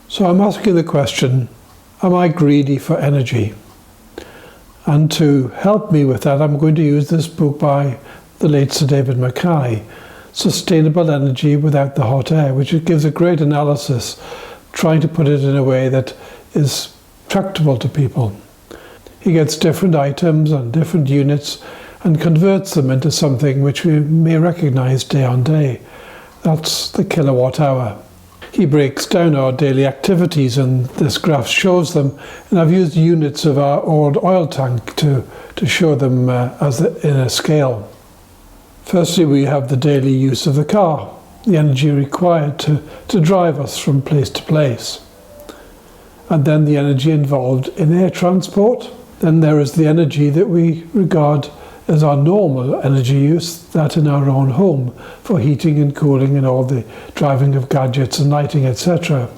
So I'm asking the question, am I greedy for energy? And to help me with that, I'm going to use this book by the late Sir David Mackay, Sustainable Energy Without the Hot Air, which gives a great analysis, trying to put it in a way that is tractable to people. He gets different items and different units and converts them into something which we may recognize day on day. That's the kilowatt hour. He breaks down our daily activities, and this graph shows them, and I've used units of our old oil tank to show them in a scale. Firstly, we have the daily use of the car, the energy required to drive us from place to place. And then the energy involved in air transport. Then there is the energy that we regard as our normal energy use, that in our own home, for heating and cooling and all the driving of gadgets and lighting, etc.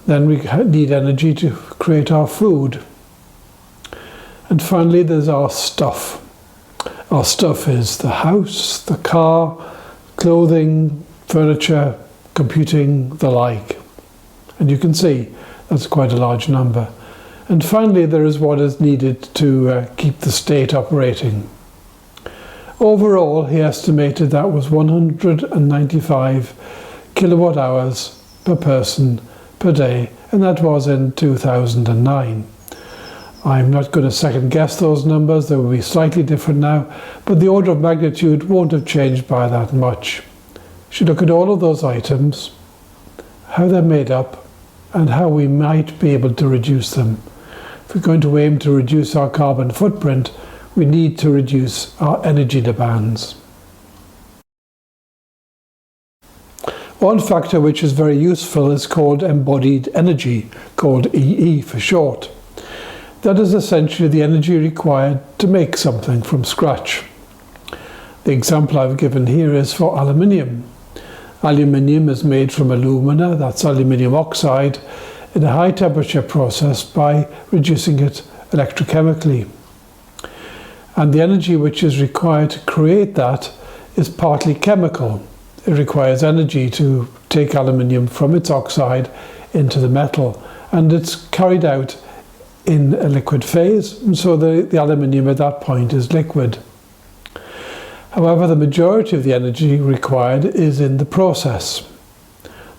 Then we need energy to create our food. And finally, there's our stuff. Our stuff is the house, the car, clothing, furniture, computing, the like. And you can see that's quite a large number. And finally, there is what is needed to keep the state operating. Overall, he estimated that was 195 kilowatt hours per person per day, and that was in 2009. I'm not going to second guess those numbers, they will be slightly different now, but the order of magnitude won't have changed by that much. You should look at all of those items, how they're made up, and how we might be able to reduce them. If we're going to aim to reduce our carbon footprint, we need to reduce our energy demands. One factor which is very useful is called embodied energy, called EE for short. That is essentially the energy required to make something from scratch. The example I've given here is for aluminium. Aluminium is made from alumina, that's aluminium oxide, in a high temperature process by reducing it electrochemically. And the energy which is required to create that is partly chemical. It requires energy to take aluminium from its oxide into the metal, and it's carried out in a liquid phase, and so the aluminium at that point is liquid. However, the majority of the energy required is in the process.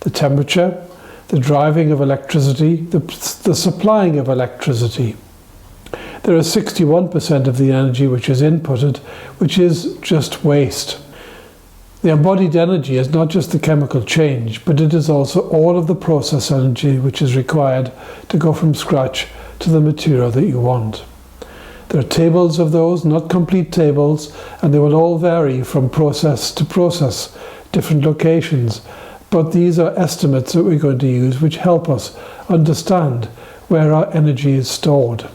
The temperature, the driving of electricity, the supplying of electricity. There is 61% of the energy which is inputted, which is just waste. The embodied energy is not just the chemical change, but it is also all of the process energy which is required to go from scratch to the material that you want. There are tables of those, not complete tables, and they will all vary from process to process, different locations. But these are estimates that we're going to use which help us understand where our energy is stored.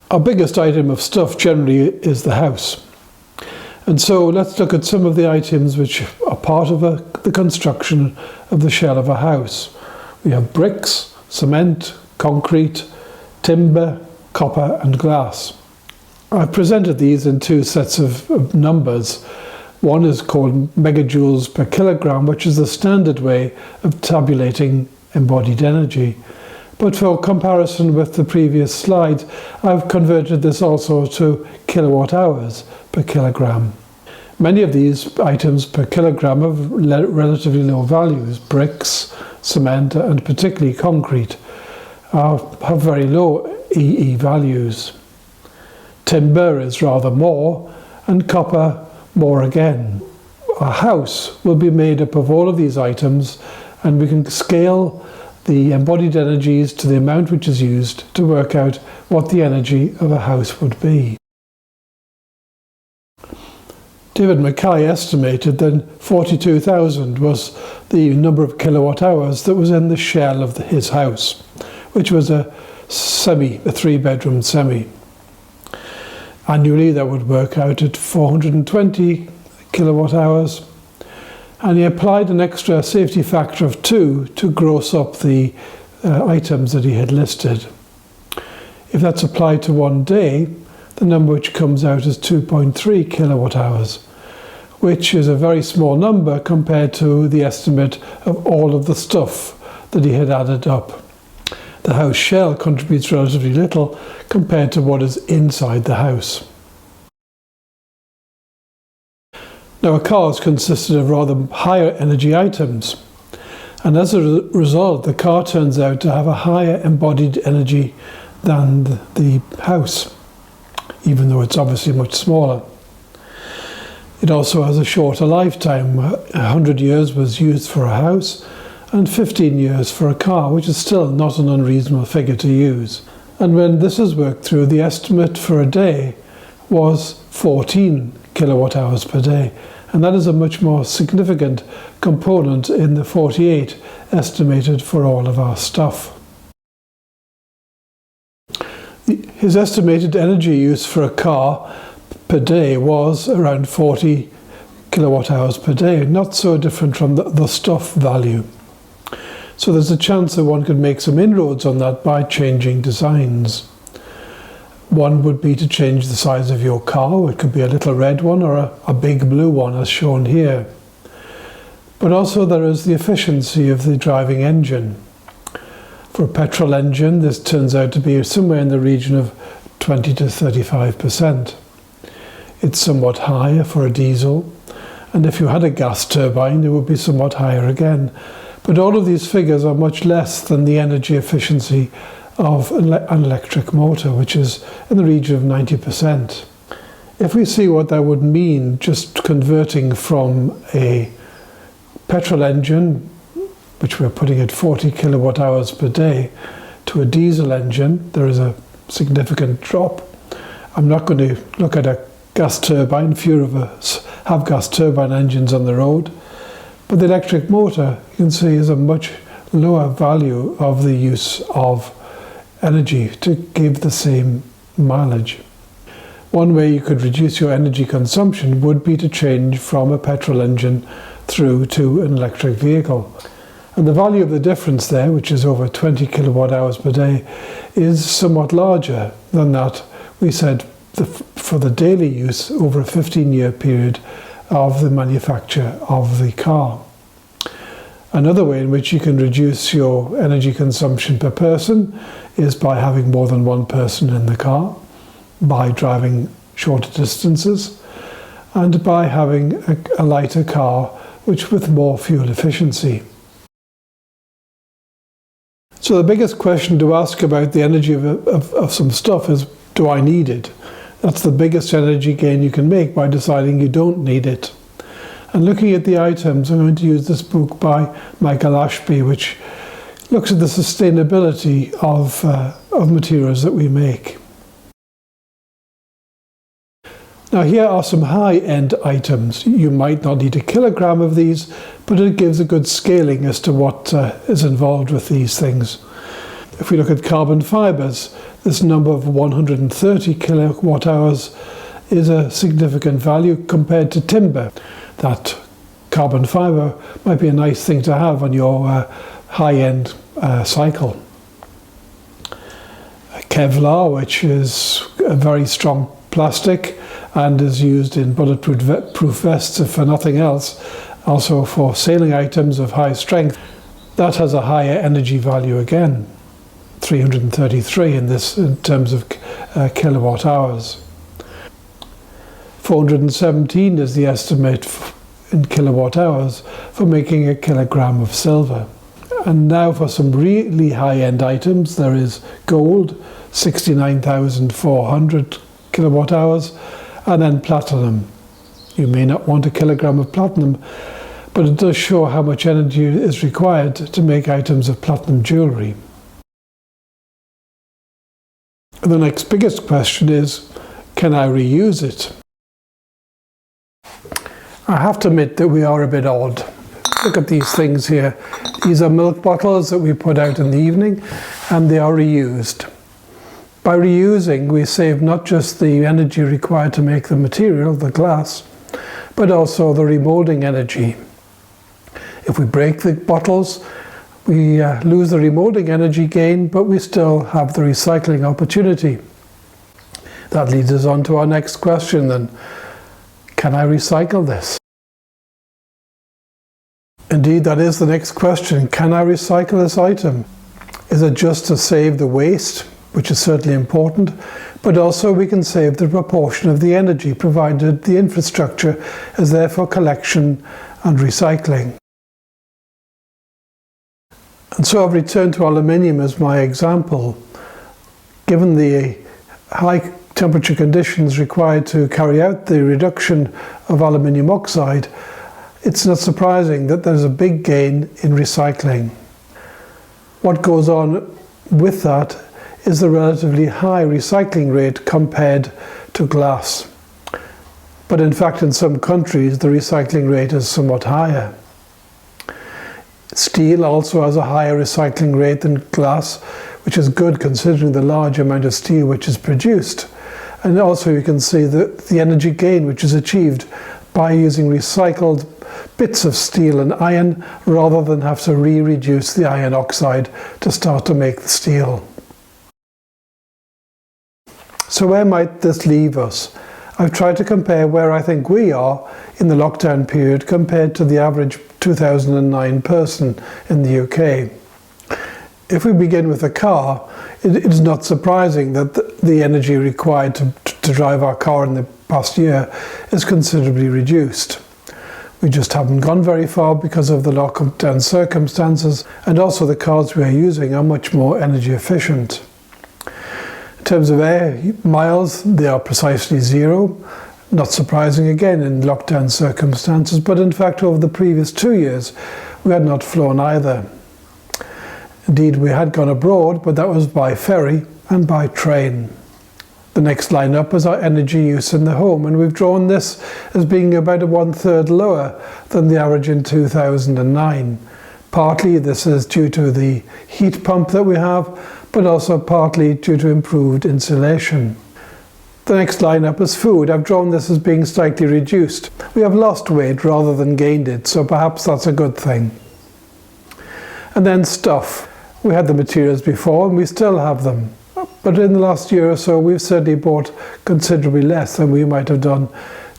Our biggest item of stuff generally is the house. And so let's look at some of the items which are part of the construction of the shell of a house. We have bricks, cement, concrete, timber, copper and glass. I've presented these in two sets of numbers. One is called megajoules per kilogram, which is the standard way of tabulating embodied energy. But for comparison with the previous slide, I've converted this also to kilowatt hours per kilogram. Many of these items per kilogram have relatively low values. Bricks, cement and particularly concrete have very low EE values. Timber is rather more, and copper more again. A house will be made up of all of these items, and we can scale the embodied energies to the amount which is used to work out what the energy of a house would be. David Mackay estimated that 42,000 was the number of kilowatt hours that was in the shell of his house, which was a 3-bedroom semi. Annually, that would work out at 420 kilowatt hours. And he applied an extra safety factor of 2 to gross up the items that he had listed. If that's applied to one day, the number which comes out is 2.3 kilowatt hours. which is a very small number compared to the estimate of all of the stuff that he had added up. The house shell contributes relatively little compared to what is inside the house. Now, a car is consisted of rather higher energy items, and as a result, the car turns out to have a higher embodied energy than the house, even though it's obviously much smaller. It also has a shorter lifetime. 100 years was used for a house and 15 years for a car, which is still not an unreasonable figure to use. And when this is worked through, the estimate for a day was 14 kilowatt hours per day. And that is a much more significant component in the 48 estimated for all of our stuff. His estimated energy use for a car per day was around 40 kilowatt hours per day, not so different from the stuff value. So there's a chance that one could make some inroads on that by changing designs. One would be to change the size of your car. It could be a little red one or a big blue one, as shown here. But also there is the efficiency of the driving engine. For a petrol engine, this turns out to be somewhere in the region of 20 to 35%. It's somewhat higher for a diesel, and if you had a gas turbine, it would be somewhat higher again. But all of these figures are much less than the energy efficiency of an electric motor, which is in the region of 90%. If we see what that would mean, just converting from a petrol engine, which we're putting at 40 kilowatt hours per day, to a diesel engine, there is a significant drop. I'm not going to look at a gas turbine. Few of us have gas turbine engines on the road. But the electric motor, you can see, is a much lower value of the use of energy to give the same mileage. One way you could reduce your energy consumption would be to change from a petrol engine through to an electric vehicle. And the value of the difference there, which is over 20 kilowatt hours per day, is somewhat larger than that we said for the daily use over a 15-year period of the manufacture of the car. Another way in which you can reduce your energy consumption per person is by having more than one person in the car, by driving shorter distances, and by having a lighter car which with more fuel efficiency. So the biggest question to ask about the energy of some stuff is, do I need it? That's the biggest energy gain you can make by deciding you don't need it. And looking at the items, I'm going to use this book by Michael Ashby, which looks at the sustainability of materials that we make. Now here are some high-end items. You might not need a kilogram of these, but it gives a good scaling as to what is involved with these things. If we look at carbon fibers, this number of 130 kilowatt hours is a significant value compared to timber. That carbon fiber might be a nice thing to have on your high-end cycle. Kevlar, which is a very strong plastic and is used in bulletproof vests, if for nothing else, also for sailing items of high strength. That has a higher energy value again, 333 in terms of kilowatt hours. 417 is the estimate in kilowatt hours for making a kilogram of silver. And now for some really high-end items, there is gold, 69,400 kilowatt hours, and then platinum. You may not want a kilogram of platinum, but it does show how much energy is required to make items of platinum jewellery. The next biggest question is, can I reuse it? I have to admit that we are a bit odd. Look at these things here. These are milk bottles that we put out in the evening, and they are reused. By reusing, we save not just the energy required to make the material, the glass, but also the remoulding energy. If we break the bottles, we lose the remoulding energy gain, but we still have the recycling opportunity. That leads us on to our next question then. Can I recycle this? Indeed, that is the next question. Can I recycle this item? Is it just to save the waste, which is certainly important, but also we can save the proportion of the energy provided the infrastructure is there for collection and recycling. And so I've returned to aluminium as my example. Given the high temperature conditions required to carry out the reduction of aluminium oxide, it's not surprising that there's a big gain in recycling. What goes on with that is the relatively high recycling rate compared to glass. But in fact, in some countries, the recycling rate is somewhat higher. Steel also has a higher recycling rate than glass, which is good considering the large amount of steel which is produced. And also you can see the energy gain which is achieved by using recycled bits of steel and iron rather than have to reduce the iron oxide to start to make the steel. So where might this leave us? I've tried to compare where I think we are in the lockdown period compared to the average 2009 person in the UK. If we begin with a car, it is not surprising that the energy required to drive our car in the past year is considerably reduced. We just haven't gone very far because of the lockdown circumstances, and also the cars we are using are much more energy efficient. In terms of air miles, they are precisely zero. Not surprising again in lockdown circumstances, but in fact over the previous 2 years we had not flown either. Indeed, we had gone abroad, but that was by ferry and by train. The next line up is our energy use in the home, and we've drawn this as being about 1/3 lower than the average in 2009. Partly this is due to the heat pump that we have, but also partly due to improved insulation. The next line up is food. I've drawn this as being slightly reduced. We have lost weight rather than gained it, so perhaps that's a good thing. And then stuff. We had the materials before and we still have them. But in the last year or so, we've certainly bought considerably less than we might have done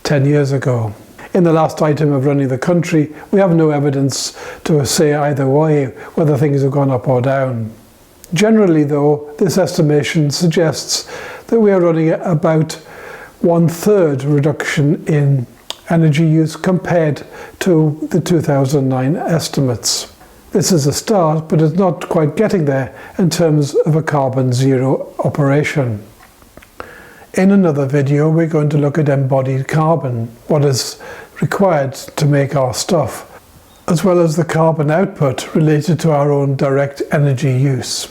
10 years ago. In the last item of running the country, we have no evidence to say either way whether things have gone up or down. Generally though, this estimation suggests that we are running at about 1/3 reduction in energy use compared to the 2009 estimates. This is a start, but it's not quite getting there in terms of a carbon zero operation. In another video, we're going to look at embodied carbon, what is required to make our stuff, as well as the carbon output related to our own direct energy use.